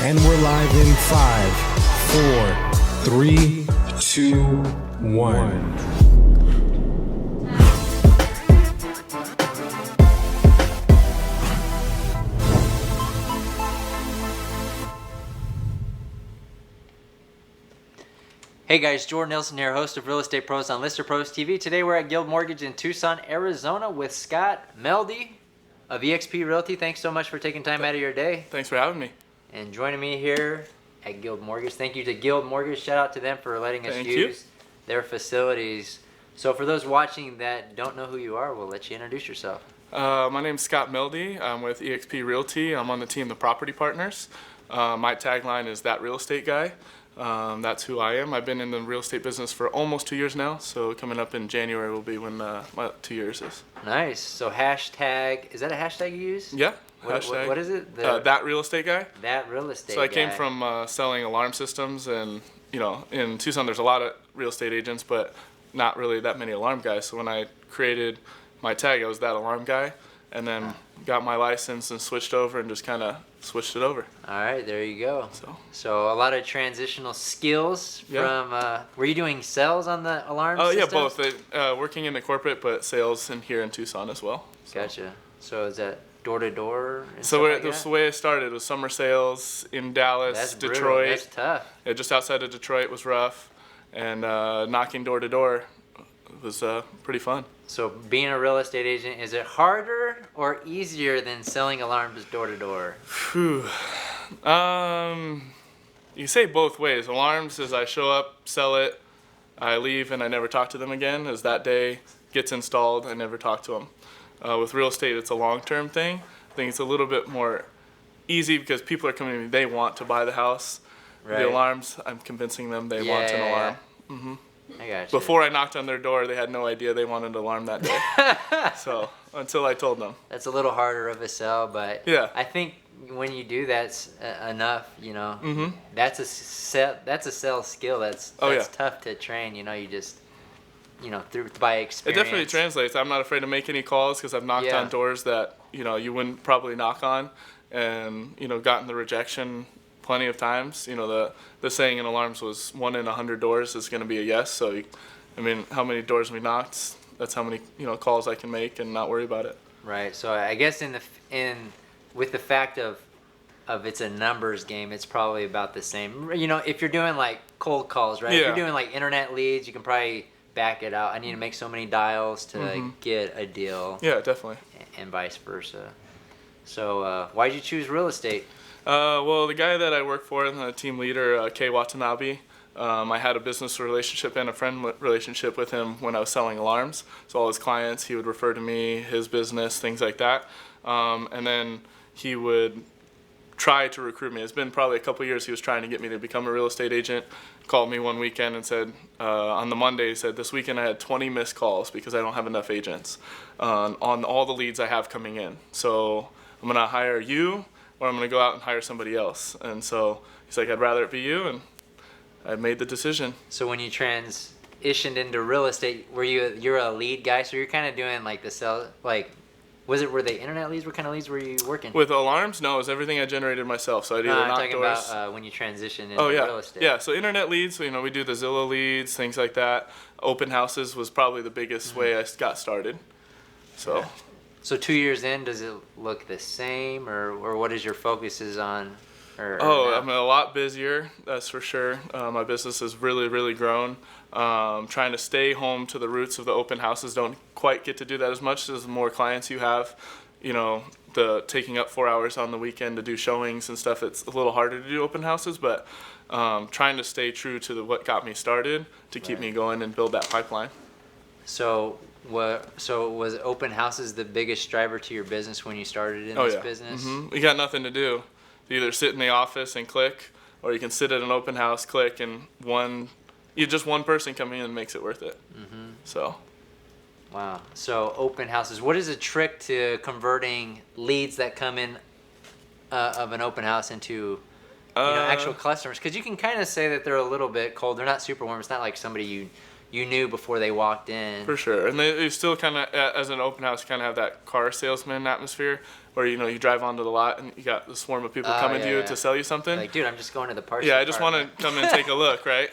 And we're live in 5, 4, 3, 2, 1. Hey guys, Jordan Nielsen here, host of Real Estate Pros on Lister Pros TV. Today we're at Guild Mortgage in Tucson, Arizona with Scott Melde of EXP Realty. Thanks so much for taking time out of your day. Thanks for having me. And joining me here at Guild Mortgage. Thank you to Guild Mortgage. Shout out to them for letting us use their facilities. So for those watching that don't know who you are, we'll let you introduce yourself. My name's Scott Melde. I'm with EXP Realty. I'm on the team, the Property Partners. My tagline is That Real Estate Guy. That's who I am. I've been in the real estate business for almost 2 years now, so coming up in January will be when my 2 years is. Nice. So hashtag, is that a hashtag you use? Yeah. What is it? That Real Estate Guy. That Real Estate Guy. So I came from selling alarm systems, and in Tucson there's a lot of real estate agents, but not really that many alarm guys. So when I created my tag, I was that alarm guy, and then got my license and switched over and just kind of switched it over. All right, there you go. So a lot of transitional skills from, were you doing sales on the alarm system? Yeah, both. Working in the corporate, but sales in here in Tucson as well. Gotcha. So is that door to door? So the way I started was summer sales in Dallas, Detroit. That's tough. Yeah, just outside of Detroit was rough, and knocking door to door was pretty fun. So being a real estate agent, is it harder or easier than selling alarms door to door? You say both ways. Alarms is I show up, sell it, I leave, and I never talk to them again. As that day gets installed, I never talk to them. With real estate, it's a long-term thing. I think it's a little bit more easy because people are coming to me, they want to buy the house. Right. The alarms, I'm convincing them they want an alarm. Mm-hmm. I got you. Before I knocked on their door, they had no idea they wanted an alarm that day. So until I told them. That's a little harder of a sell, but yeah. I think when you do that's enough, Mm-hmm. That's a sales skill. That's tough to train. You just through by experience. It definitely translates. I'm not afraid to make any calls because I've knocked on doors that you wouldn't probably knock on, and gotten the rejection plenty of times. The saying in alarms was 1 in 100 doors is going to be a yes. So, how many doors we knocked, that's how many calls I can make and not worry about it. Right. So I guess with the fact of it's a numbers game, it's probably about the same. If you're doing like cold calls, right? Yeah. If you're doing like internet leads, you can probably back it out. I need to make so many dials to get a deal. Yeah, definitely. And vice versa. So why'd you choose real estate? Well, the guy that I work for, the team leader, Kei Watanabe, I had a business relationship and a friend relationship with him when I was selling alarms. So all his clients, he would refer to me, his business, things like that. And then he would try to recruit me. It's been probably a couple years he was trying to get me to become a real estate agent. Called me one weekend and said, on the Monday, he said, this weekend I had 20 missed calls because I don't have enough agents on all the leads I have coming in. So I'm going to hire you, or I'm going to go out and hire somebody else. And so he's like, I'd rather it be you, and I made the decision. So when you transitioned into real estate, you're a lead guy, so you're kind of doing like the sell, like, were they internet leads? What kind of leads were you working? With alarms? No, it was everything I generated myself. So I'd either knock doors. I'm talking about when you transitioned into real estate. Yeah, so internet leads, we do the Zillow leads, things like that. Open houses was probably the biggest way I got started. So. Yeah. So 2 years in, does it look the same, or what is your focuses on? I'm a lot busier, that's for sure. My business has really, really grown. Trying to stay home to the roots of the open houses, don't quite get to do that as much as the more clients you have. The taking up 4 hours on the weekend to do showings and stuff, it's a little harder to do open houses, but trying to stay true to what got me started to keep me going and build that pipeline. So was open houses the biggest driver to your business when you started in this business? Mm-hmm. You got nothing to do. You either sit in the office and click, or you can sit at an open house, click, and just one person coming in makes it worth it. Mm-hmm. So. Wow. So open houses. What is a trick to converting leads that come in of an open house into actual customers? Because you can kind of say that they're a little bit cold. They're not super warm. It's not like somebody you you knew before they walked in. For sure. And they still kind of, as an open house, kind of have that car salesman atmosphere where, you drive onto the lot and you got the swarm of people coming to you to sell you something. Like, dude, I'm just going to the parts Yeah, I just want department. to come and take a look, right?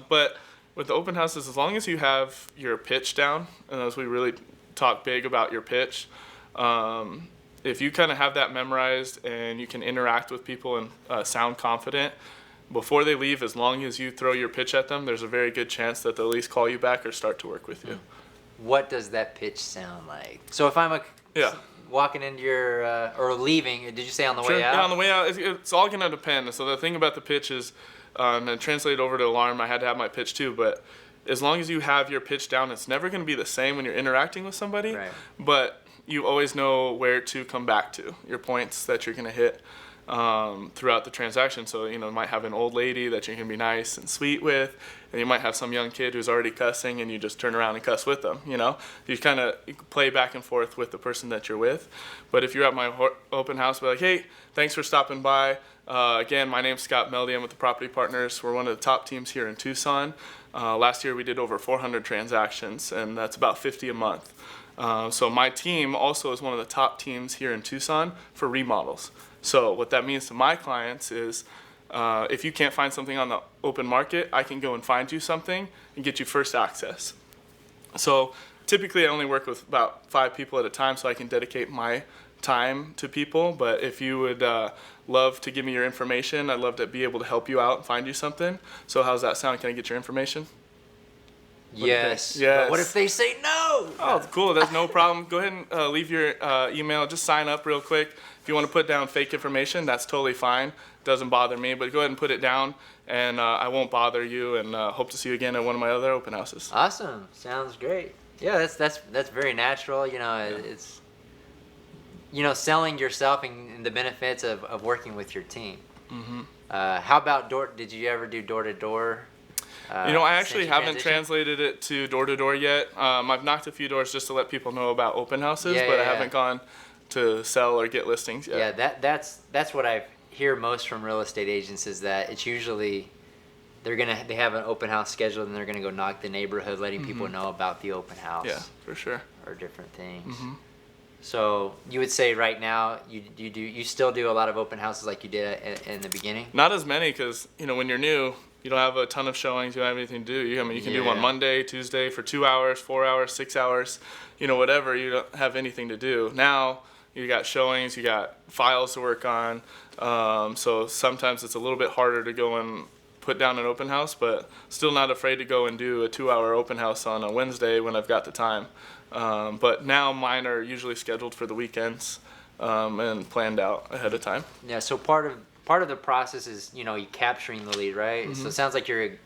But with the open houses, as long as you have your pitch down, and as we really talk big about your pitch, if you kind of have that memorized and you can interact with people and sound confident, before they leave, as long as you throw your pitch at them, there's a very good chance that they'll at least call you back or start to work with you. What does that pitch sound like? So if I'm walking into your, or leaving, did you say on the way out? Yeah, on the way out, it's all going to depend. So the thing about the pitch is, and then translate over to alarm, I had to have my pitch too, but as long as you have your pitch down, it's never going to be the same when you're interacting with somebody, but you always know where to come back to, your points that you're going to hit throughout the transaction. So, you might have an old lady that you can be nice and sweet with, and you might have some young kid who's already cussing and you just turn around and cuss with them, You kind of play back and forth with the person that you're with. But if you're at my open house, be like, hey, thanks for stopping by. Again, my name's Scott Melde. I'm with the Property Partners. We're one of the top teams here in Tucson. Last year we did over 400 transactions, and that's about 50 a month. So my team also is one of the top teams here in Tucson for remodels. So what that means to my clients is if you can't find something on the open market, I can go and find you something and get you first access. So typically I only work with about 5 people at a time, so I can dedicate my time to people. But if you would love to give me your information, I'd love to be able to help you out and find you something. So how's that sound? Can I get your information? Yes. Yes. But what if they say no? Oh, cool. That's no problem. Go ahead and leave your email. Just sign up real quick. If you want to put down fake information, that's totally fine. Doesn't bother me. But go ahead and put it down, and I won't bother you. And hope to see you again at one of my other open houses. Awesome. Sounds great. Yeah, that's very natural. It's selling yourself and the benefits of working with your team. Mm-hmm. How about did you ever do door to door? I actually haven't translated it to door yet. I've knocked a few doors just to let people know about open houses, but I haven't gone to sell or get listings yet. Yeah, that's what I hear most from real estate agents is that it's usually they have an open house scheduled and they're gonna go knock the neighborhood, letting people know about the open house. Yeah, for sure. Or different things. Mm-hmm. So you would say right now you still do a lot of open houses like you did in the beginning? Not as many because when you're new, you don't have a ton of showings. You don't have anything to do. You can do one Monday, Tuesday for 2 hours, 4 hours, 6 hours, whatever. You don't have anything to do. Now you got showings, you got files to work on. So sometimes it's a little bit harder to go and put down an open house, but still not afraid to go and do a 2-hour open house on a Wednesday when I've got the time. But now mine are usually scheduled for the weekends and planned out ahead of time. Yeah. So part of the process is you capturing the lead, right? Mm-hmm. So it sounds like you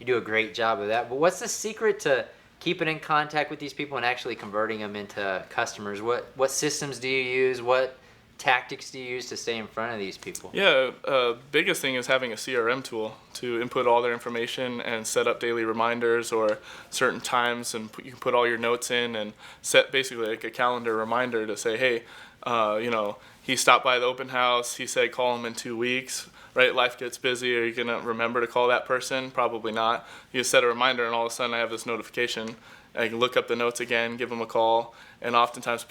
do a great job of that. But what's the secret to keeping in contact with these people and actually converting them into customers? What systems do you use? What tactics do you use to stay in front of these people? Yeah, biggest thing is having a CRM tool to input all their information and set up daily reminders or certain times, and you can put all your notes in and set basically like a calendar reminder to say, hey, he stopped by the open house, he said call him in 2 weeks, right? Life gets busy. Are you going to remember to call that person? Probably not. You set a reminder and all of a sudden I have this notification. I can look up the notes again, give them a call, and oftentimes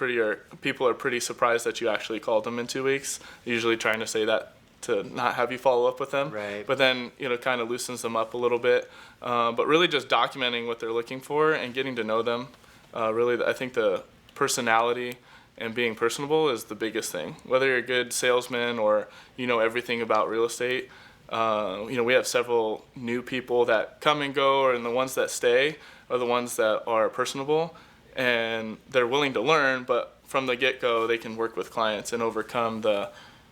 people are pretty surprised that you actually called them in 2 weeks. Usually trying to say that to not have you follow up with them. Right. But then, kind of loosens them up a little bit. But really just documenting what they're looking for and getting to know them. Really, I think the personality and being personable is the biggest thing. Whether you're a good salesman or you know everything about real estate, we have several new people that come and go, and the ones that stay are the ones that are personable and they're willing to learn, but from the get-go they can work with clients and overcome the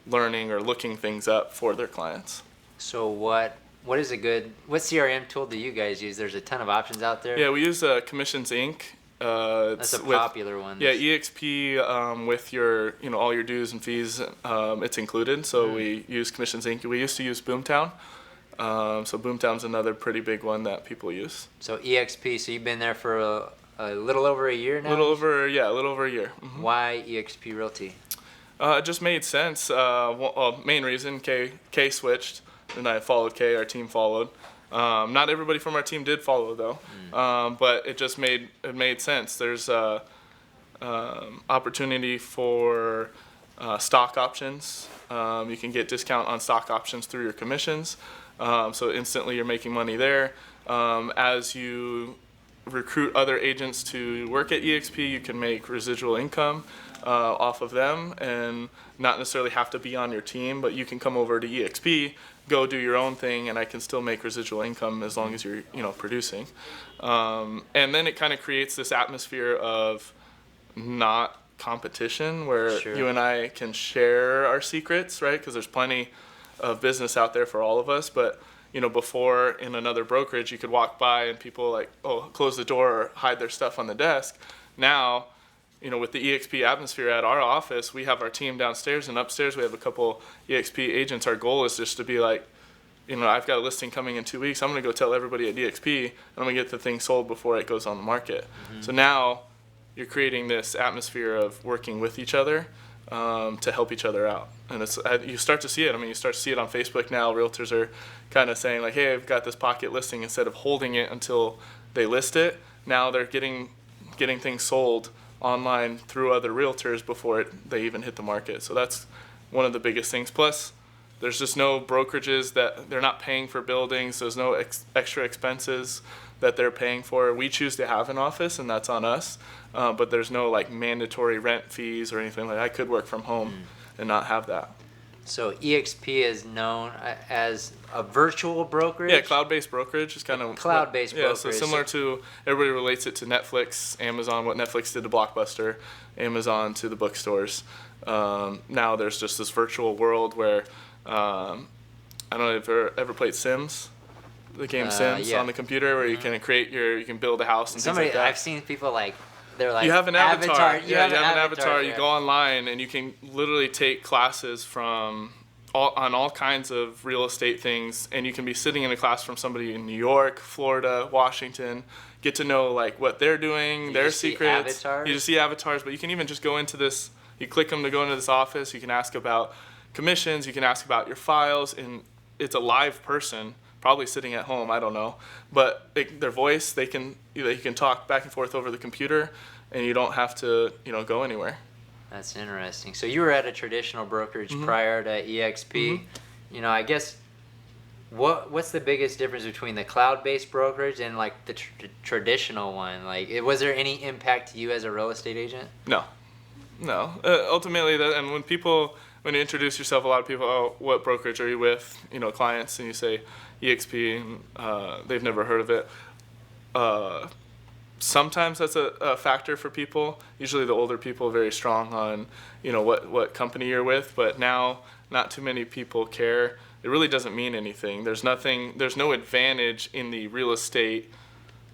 learning or looking things up for their clients. So what CRM tool do you guys use? There's a ton of options out there. Yeah, we use Commissions Inc. That's a popular one. Yeah, EXP with your all your dues and fees, it's included. So we use Commissions Inc. We used to use Boomtown. So Boomtown's another pretty big one that people use. So EXP. So you've been there for a little over a year now. A little over a year. Mm-hmm. Why EXP Realty? It just made sense. Main reason, K switched, and I followed K. Our team followed. Not everybody from our team did follow though, but it made sense. There's opportunity for stock options. You can get discount on stock options through your commissions, so instantly you're making money there. As you recruit other agents to work at EXP, you can make residual income off of them, and not necessarily have to be on your team, but you can come over to EXP, go do your own thing, and I can still make residual income as long as you're producing. And then it kind of creates this atmosphere of not competition where Sure. you and I can share our secrets, right? Because there's plenty of business out there for all of us, but before in another brokerage you could walk by and people like, oh, close the door or hide their stuff on the desk. Now, with the EXP atmosphere at our office, we have our team downstairs, and upstairs we have a couple EXP agents. Our goal is just to be like, I've got a listing coming in 2 weeks. I'm going to go tell everybody at EXP, and I'm going to get the thing sold before it goes on the market. So now you're creating this atmosphere of working with each other to help each other out. And you start to see it. You start to see it on Facebook now. Realtors are kind of saying like, hey, I've got this pocket listing. Instead of holding it until they list it, now they're getting things sold online through other realtors before they even hit the market. So that's one of the biggest things. Plus, there's just no brokerages that they're not paying for buildings. There's no extra expenses that they're paying for. We choose to have an office, and that's on us. But there's no like mandatory rent fees or anything like that. I could work from home and not have that. So EXP is known as a virtual brokerage? Yeah, cloud-based brokerage is kind of... Cloud-based brokerage. Yeah, so similar to, everybody relates it to Netflix, Amazon, what Netflix did to Blockbuster, Amazon to the bookstores. Now there's just this virtual world where, I don't know if you've ever played Sims, the game Sims yeah. on the computer, where you can you can build a house and things like that. I've seen people they're like, you have an avatar. You have an avatar. You go online and you can literally take classes on all kinds of real estate things, and you can be sitting in a class from somebody in New York, Florida, Washington, get to know like what they're doing, their secrets. You just see avatars, but you can even just go into this, you click them to go into this office, you can ask about commissions, you can ask about your files, and it's a live person, probably sitting at home, I don't know, but their voice, you can talk back and forth over the computer, and you don't have to go anywhere. That's interesting. So you were at a traditional brokerage prior to EXP. I guess what's the biggest difference between the cloud-based brokerage and like the traditional one? Like, was there any impact to you as a real estate agent? No. Ultimately, and when you introduce yourself, a lot of people, oh, what brokerage are you with? Clients, and you say EXP, and they've never heard of it. Sometimes that's a factor for people. Usually the older people are very strong on, what company you're with, but now not too many people care. It really doesn't mean anything. There's no advantage in the real estate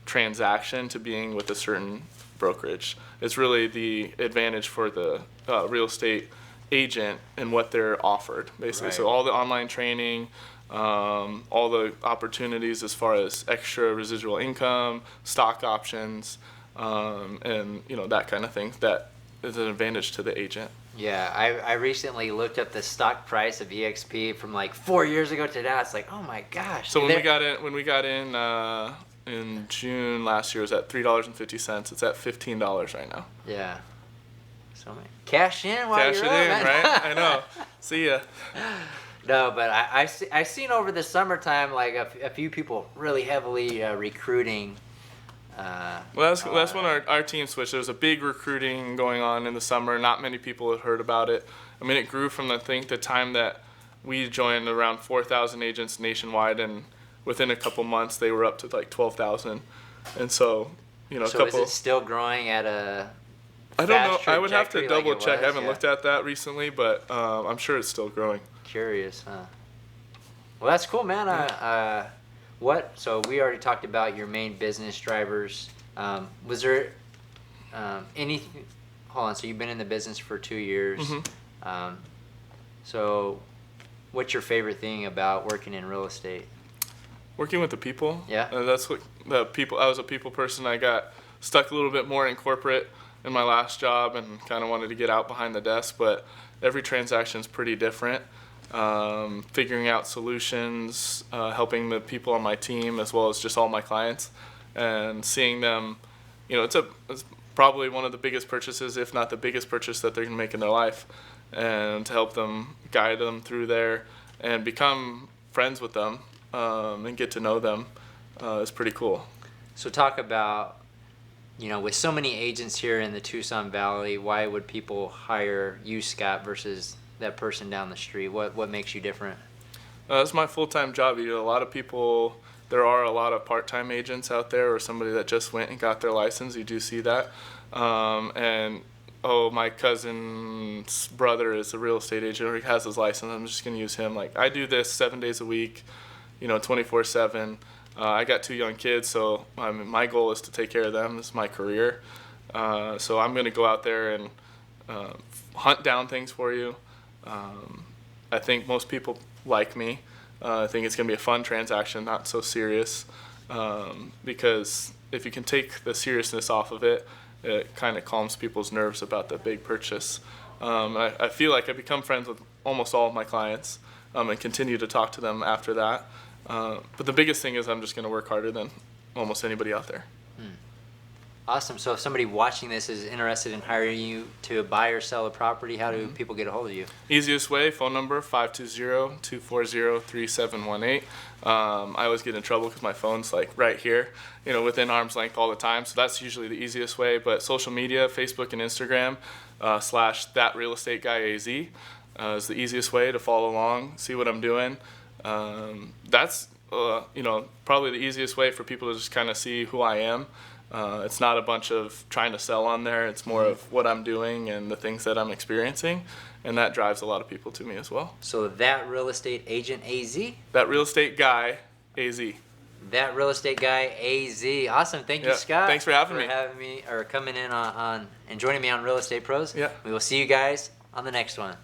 transaction to being with a certain brokerage. It's really the advantage for the real estate agent and what they're offered, basically. Right. So all the online training, all the opportunities as far as extra residual income, stock options, and that kind of thing, that is an advantage to the agent. Yeah, I recently looked up the stock price of EXP from like 4 years ago to now. It's like, oh my gosh. So when we got in June last year, it was at $3.50. It's at $15 right now. Yeah. So cash in while Cash you're it up, in, man. right? I know. See ya. No, but I seen over the summertime like a few people really heavily recruiting. Well, that's when our team switched. There was a big recruiting going on in the summer. Not many people had heard about it. I mean, it grew from the time that we joined around 4,000 agents nationwide, and within a couple months they were up to like 12,000. And so, So is it still growing at a? I don't know. fast I would have to trajectory double like it check. I was? haven't Yeah. looked at that recently, but I'm sure it's still growing. Curious, huh? Well, that's cool, man. So we already talked about your main business drivers. Was there anything? Hold on. So you've been in the business for 2 years. So what's your favorite thing about working in real estate? Working with the people. Yeah. That's what the people. I was a people person. I got stuck a little bit more in corporate in my last job and kind of wanted to get out behind the desk, but every transaction is pretty different. figuring out solutions, helping the people on my team as well as just all my clients, and seeing them, it's probably one of the biggest purchases, if not the biggest purchase that they're going to make in their life, and to help them, guide them through there and become friends with them, and get to know them is pretty cool. So talk about, with so many agents here in the Tucson Valley, why would people hire you, Scott, versus that person down the street? What makes you different? It's my full-time job. A lot of people, there are a lot of part-time agents out there, or somebody that just went and got their license. You do see that. My cousin's brother is a real estate agent, or he has his license. I'm just going to use him. Like, I do this 7 days a week, 24/7. I got 2 young kids, so my goal is to take care of them. This is my career. So I'm going to go out there and hunt down things for you. I think most people like me. I think it's going to be a fun transaction, not so serious, because if you can take the seriousness off of it, it kind of calms people's nerves about the big purchase. I feel like I've become friends with almost all of my clients, and continue to talk to them after that. But the biggest thing is I'm just going to work harder than almost anybody out there. Awesome. So if somebody watching this is interested in hiring you to buy or sell a property, how do people get a hold of you? Easiest way, phone number 520-240-3718. I always get in trouble because my phone's like right here, within arm's length all the time. So that's usually the easiest way. But social media, Facebook and Instagram, /thatrealestateGuyAZ is the easiest way to follow along, see what I'm doing. That's probably the easiest way for people to just kind of see who I am. It's not a bunch of trying to sell on there. It's more of what I'm doing and the things that I'm experiencing, and that drives a lot of people to me as well. So That Real Estate Agent AZ? That Real Estate Guy AZ. That Real Estate Guy AZ. Awesome. Thank you, Scott. Thanks for having me or coming in on and joining me on Real Estate Pros. Yeah. We will see you guys on the next one.